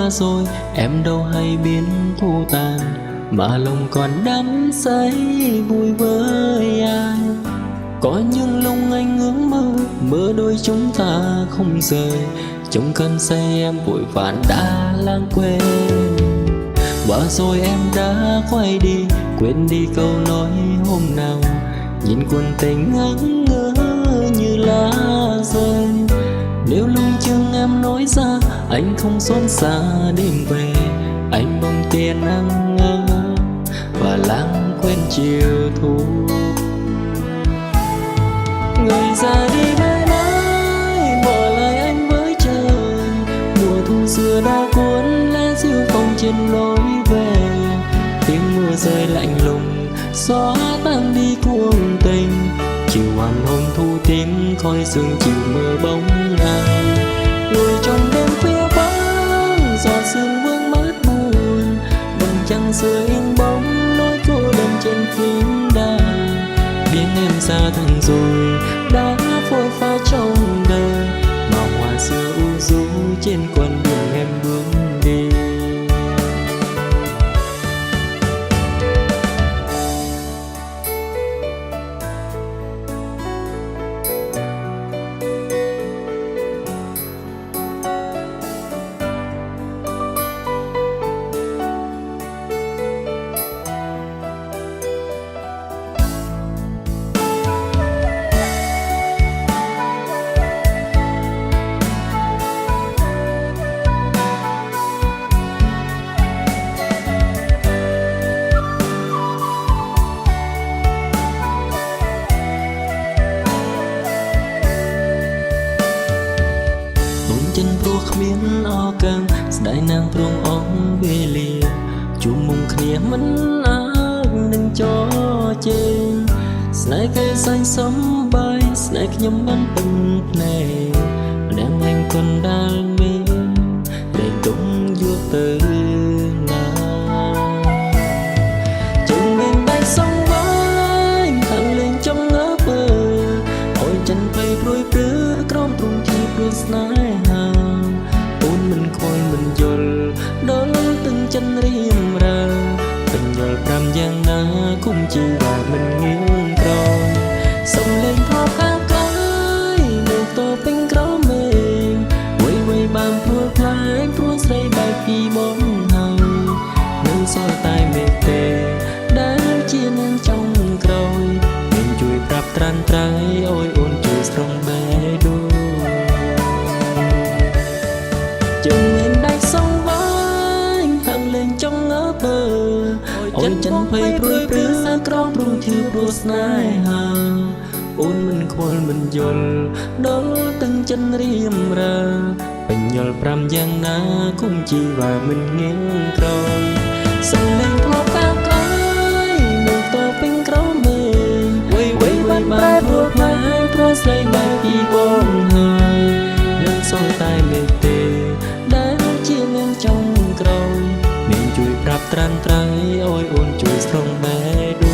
qua rồi, em đâu hay biến thu tàn, mà lòng còn đắm say vui với ai. Có những lúc anh ước mơ, mơ đôi chúng ta không rời, trong cơn say em vội vã đã lãng quên. Và rồi em đã quay đi, quên đi câu nói hôm nào, nhìn cuốn tình ngẩn ngơ như lá rơi. Nếu lung chừng em nói ra, anh không xót xa đêm về, anh bỗng tiền ăn ngơ và lãng quên chiều thu. Người ra đi mãi mãi, bỏ lại anh với trời. Mùa thu xưa đã cuốn lá diêu phong trên lối về, tiếng mưa rơi lạnh lùng xóa tan đi cuộc tình. Chiều hoàng hôn thu tím khói sương chiều mưa bóng ai. Ngồi trong đêm khuya vắng, giọt sương vương mát buồn, vầng trăng xưa in bóng nỗi cô đơn trên phím đàn. Biến em xa thân rồi, đã phôi pha trong đời, màu hoa xưa u rũ trên con đường em bước đi. Chânព្រោះគ្មានអកាំងស្ដាយណាងព្រមអងវេលាជួបមុំគ្នាមិនអើនឹងចោជេរស្នេហ៍គេសាញ់សំបាយស្នេហ៍ខ្ញុំមិនពេញភ្នែកម្នាក់ឯងកណ្ដាលមេដែលទុំយកទៅណាជុំវិញដៃសងវាយខាងលេងចំងើពើអោយចិនភ័យព្រួយព្រឺក្រំទ្រង់ជាព្រោះស្នេហ៍មិនខ້ອຍមិនយល់ដល់ទាំងចិនរៀមរើពេញយល់ប្រាំយ៉ាងណាគុំជីវ៉ាមិនងៀងក្រោយសំលេងថោកកាកាយនៅតពេញក្រមេវៃវៃបានព្រួលខ្លាយព្រួលស្រីបែកពីបងហើយនៅសល់តែមេទេដែលជានាងចុងក្រោយមានជួយប្រាប់ត្រាន់ត្រៃអូយអូនជួយស្រង់បែដូជើងមានដៃសងវាយហាងលេងចង់ងើពើអូនចិនភ័យព្រួយព្រឺក្រំព្រំធឿព្រោះស្នេហាអូនមិនខ្វល់មិនយល់ដល់ទាំងចិនរៀមរើពេញយល់ប្រាំយ៉ាងណាគុំជីវ៉ាមិនងៀងក្រោយសំលេងធ្លាប់កាកកាយនៅតពេញក្រមេវៃវៃបានប្រែប្រួលខ្លាំងព្រោះស្រីបែកពីបងហើយនឹងសល់តែមេទេចុងក្រោយមានជួយប្រាប់ត្រាន់ត្រៃអូយអូនជួយស្រង់បែដូ